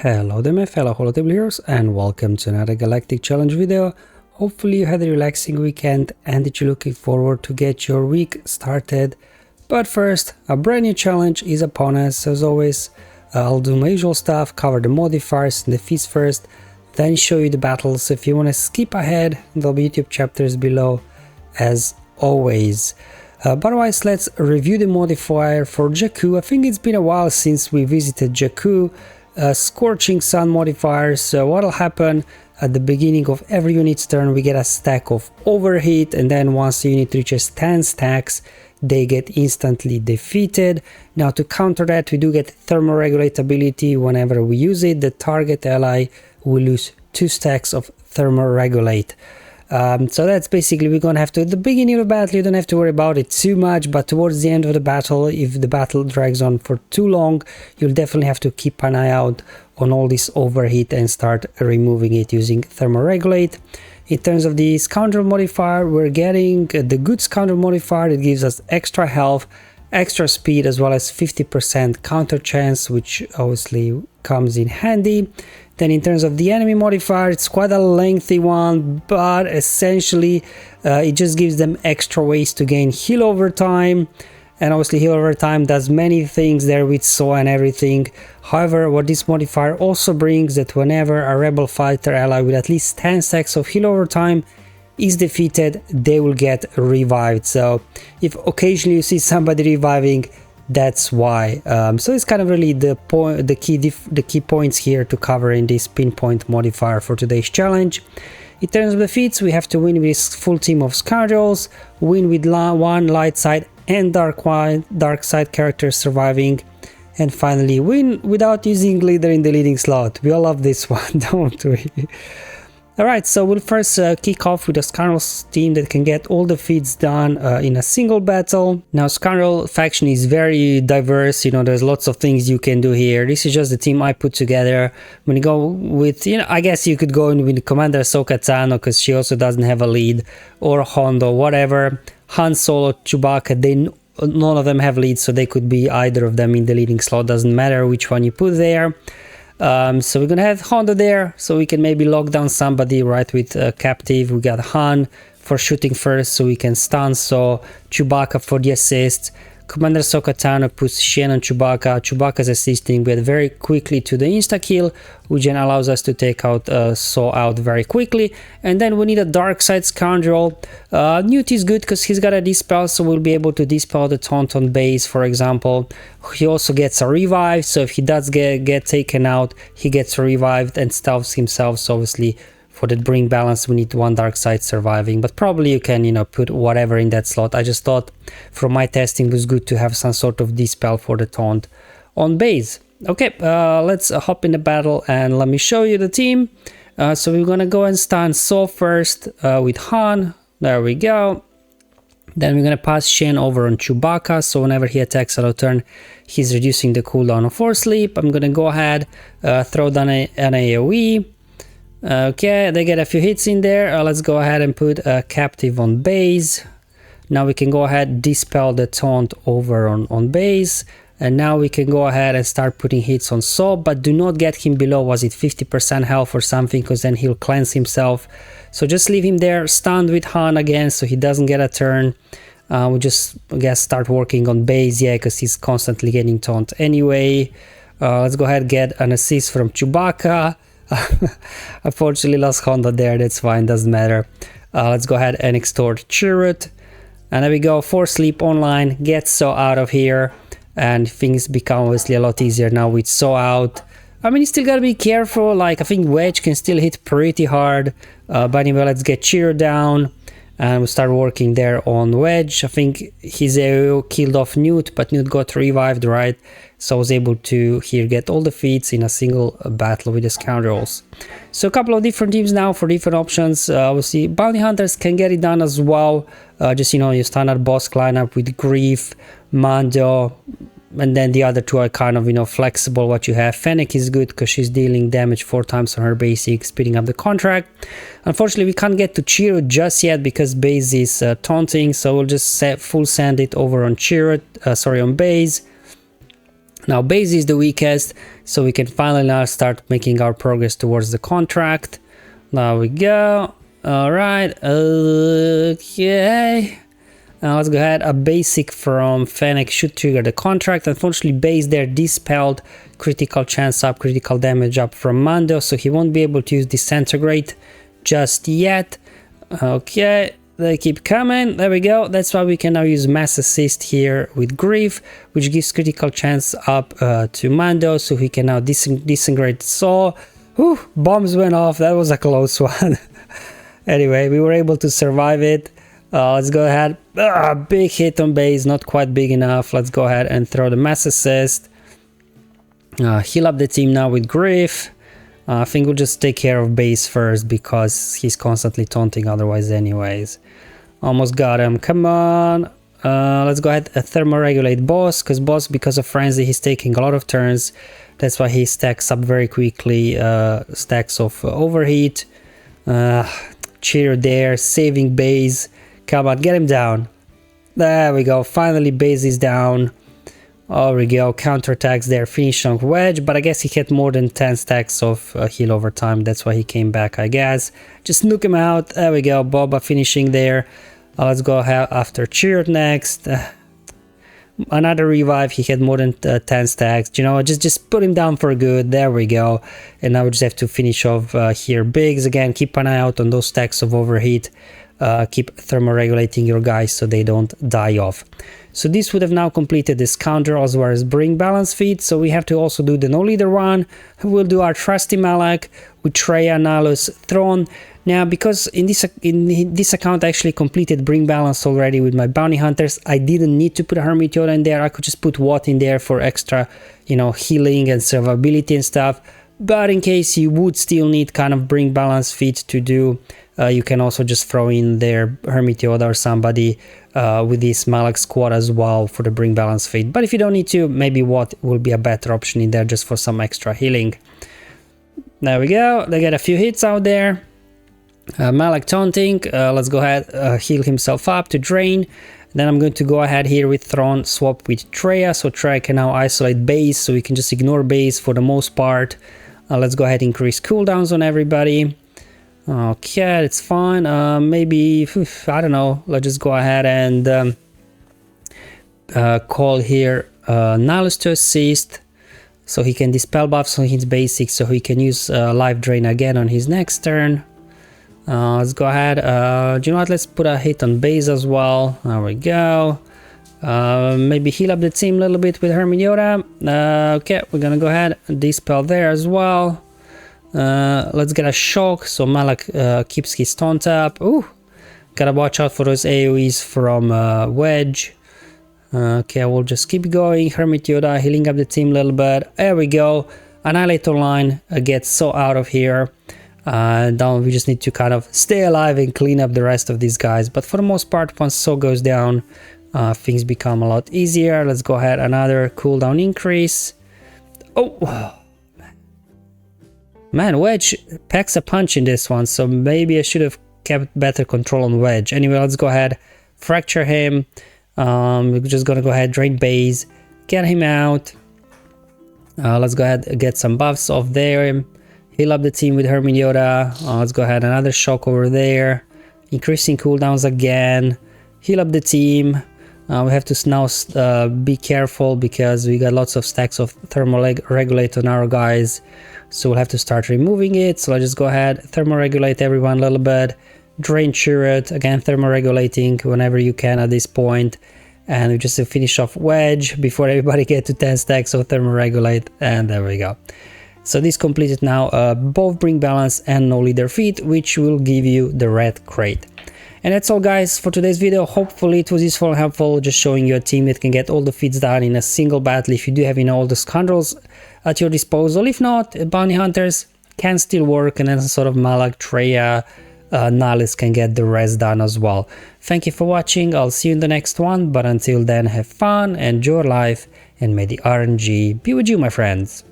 Hello there my fellow holotable heroes and welcome to another Galactic challenge video. Hopefully you had a relaxing weekend and that you're looking forward to get your week started. But first, a brand new challenge is upon us. As always, I'll do my usual stuff, cover the modifiers and the feats first, then show you the battles. If you want to skip ahead, there'll be YouTube chapters below as always. But otherwise, let's review the modifier for Jakku. I think it's been a while since we visited Jakku. Scorching Sun modifier. So what'll happen at the beginning of every unit's turn, we get a stack of overheat, and then once the unit reaches 10 stacks, they get instantly defeated. Now to counter that, we do get thermoregulate ability. Whenever we use it, the target ally will lose 2 stacks of thermoregulate. So that's basically, we're gonna have to, at the beginning of the battle, you don't have to worry about it too much, but towards the end of the battle, if the battle drags on for too long, you'll definitely have to keep an eye out on all this overheat and start removing it using thermoregulate. In terms of the Scoundrel modifier, we're getting the good Scoundrel modifier that gives us extra health, extra speed, as well as 50% counter chance, which obviously comes in handy. Then in terms of the enemy modifier, it's quite a lengthy one, but essentially it just gives them extra ways to gain heal over time. And obviously heal over time does many things there with SWGOH and everything. However, what this modifier also brings, that whenever a rebel fighter ally with at least 10 stacks of heal over time is defeated, they will get revived. So if occasionally you see somebody reviving, that's why. So it's kind of really the key points here to cover in this pinpoint modifier for today's challenge. In terms of the feats, we have to win with full team of Scoundrels, win with one light side and dark side characters surviving, and finally win without using leader in the leading slot. We all love this one, don't we? Alright, so we'll first kick off with a Scoundrels team that can get all the feats done in a single battle. Now, Scoundrel faction is very diverse, you know, there's lots of things you can do here. This is just the team I put together. When you go with, you know, I guess you could go in with Commander Ahsoka Tano, because she also doesn't have a lead, or Hondo, whatever. Han Solo, Chewbacca, none of them have leads, so they could be either of them in the leading slot, doesn't matter which one you put there. So we're gonna have Hondo there, so we can maybe lock down somebody, right, with captive. We got Han for shooting first, so we can stun, so Chewbacca for the assist. Commander Ahsoka Tano puts Shen on Chewbacca. Chewbacca's assisting, we get very quickly to the insta-kill, which then allows us to take out SWGOH out very quickly. And then we need a dark side Scoundrel. Newt is good because he's got a dispel, so we'll be able to dispel the taunt on base, for example. He also gets a revive, so if he does get taken out, he gets revived and stealths himself. So obviously for the bring balance, we need one dark side surviving, but probably you can, you know, put whatever in that slot. I just thought from my testing it was good to have some sort of dispel for the taunt on base. Okay, let's hop in the battle and let me show you the team. So we're gonna go and stun SWGOH first with Han. There we go. Then we're gonna pass Shen over on Chewbacca, so whenever he attacks out of turn, he's reducing the cooldown of Force Sleep. I'm gonna go ahead, throw down an AoE. Okay, they get a few hits in there. Let's go ahead and put a captive on base. Now we can go ahead, dispel the taunt over on base. And now we can go ahead and start putting hits on SWGOH, but do not get him below, was it 50% health or something, because then he'll cleanse himself. So just leave him there, stunned with Han again, so he doesn't get a turn. We'll just, I guess, start working on base, yeah, because he's constantly getting taunt anyway. Let's go ahead and get an assist from Chewbacca. Unfortunately lost Hondo there, that's fine, doesn't matter. Let's go ahead and extort Chirrut. And there we go, Force Sleep online, get SWGOH out of here. And things become obviously a lot easier now with SWGOH out. I mean, you still gotta be careful, like I think Wedge can still hit pretty hard. But anyway, let's get Chirrut down. And we'll start working there on Wedge. I think his AoE killed off Newt, but Newt got revived, right? So I was able to here get all the feats in a single battle with the Scoundrels. So a couple of different teams now for different options. Obviously, Bounty Hunters can get it done as well. Just, you know, your standard Bossk lineup with Grief, Mando, and then the other two are kind of, you know, flexible what you have. Fennec is good because she's dealing damage 4 times on her basic, speeding up the contract. Unfortunately, we can't get to Chirrut just yet because base is taunting, so we'll just full send it over on Chirrut, on base. Now base is the weakest, so we can finally now start making our progress towards the contract. There we go. All right, okay. Now let's go ahead. A basic from Fennec should trigger the contract. Unfortunately, base there dispelled critical chance up, critical damage up from Mando, so he won't be able to use disintegrate just yet. Okay, they keep coming. There we go. That's why we can now use mass assist here with Grief, which gives critical chance up to Mando, so he can now disintegrate Saw. Whew, bombs went off. That was a close one. Anyway, we were able to survive it. Let's go ahead. Big hit on base, not quite big enough. Let's go ahead and throw the mass assist. Heal up the team now with Grief. I think we'll just take care of base first because he's constantly taunting otherwise anyways. Almost got him. Come on. Let's go ahead and thermoregulate Bossk, because Bossk, because of frenzy, he's taking a lot of turns. That's why he stacks up very quickly, stacks of overheat. Cheer there, saving base. Come on, get him down. There we go. Finally, base is down. There we go. Counterattacks there. Finish on Wedge, but I guess he had more than 10 stacks of heal over time. That's why he came back, I guess. Just nuke him out. There we go. Boba finishing there. Let's go after Cheer next. Another revive. He had more than 10 stacks. You know, just put him down for good. There we go. And now we just have to finish off here. Biggs again. Keep an eye out on those stacks of overheat. Keep thermoregulating your guys so they don't die off. So this would have now completed the Scoundrels as well as Bring Balance feat. So we have to also do the No Leader one. We'll do our trusty Malak with Traya, Nalus, Throne. Now, because in this account I actually completed Bring Balance already with my Bounty Hunters, I didn't need to put a Hermit Yoda in there. I could just put Watt in there for extra, you know, healing and survivability and stuff. But in case you would still need kind of Bring Balance feat to do, you can also just throw in there Hermit Yoda or somebody with this Malak squad as well for the Bring Balance feat. But if you don't need to, maybe Watt will be a better option in there just for some extra healing. There we go. They get a few hits out there. Malak taunting. Let's go ahead, heal himself up to drain. Then I'm going to go ahead here with Throne, swap with Traya. So Traya can now isolate base, so we can just ignore base for the most part. Let's go ahead and increase cooldowns on everybody. Okay, it's fine. Maybe, I don't know, let's just go ahead and call here Nalus to assist, so he can dispel buffs on his basics, so he can use life drain again on his next turn. Let's go ahead, do you know what, let's put a hit on base as well. There we go. Maybe heal up the team a little bit with Hermit Yoda. Okay, we're gonna go ahead and dispel there as well. Let's get a shock, so Malak keeps his taunt up. Ooh, gotta watch out for those AoEs from Wedge. Okay, we'll just keep going. Hermit Yoda healing up the team a little bit. There we go. Annihilator line gets so out of here. Now we just need to kind of stay alive and clean up the rest of these guys. But for the most part, once So goes down, things become a lot easier. Let's go ahead, another cooldown increase. Oh! Man, Wedge packs a punch in this one, so maybe I should have kept better control on Wedge. Anyway, let's go ahead, fracture him. We're just gonna go ahead, drain base, get him out. Let's go ahead and get some buffs off there. Heal up the team with Hermit Yoda. Let's go ahead, another shock over there. Increasing cooldowns again. Heal up the team. We have to now be careful because we got lots of stacks of thermoregulate on our guys. So we'll have to start removing it. So let's just go ahead, thermoregulate everyone a little bit. Drain Turret, again thermoregulating whenever you can at this point. And we just finish off Wedge before everybody get to 10 stacks of thermoregulate. And there we go. So this completed now both Bring Balance and No Leader feat, which will give you the red crate. And that's all guys for today's video. Hopefully it was useful and helpful, just showing you a team that can get all the feats done in a single battle if you do have, you know, all the Scoundrels at your disposal. If not, Bounty Hunters can still work, and then sort of Malak, Traya, Nalus can get the rest done as well. Thank you for watching. I'll see you in the next one, but until then, have fun, enjoy life, and may the RNG be with you, my friends.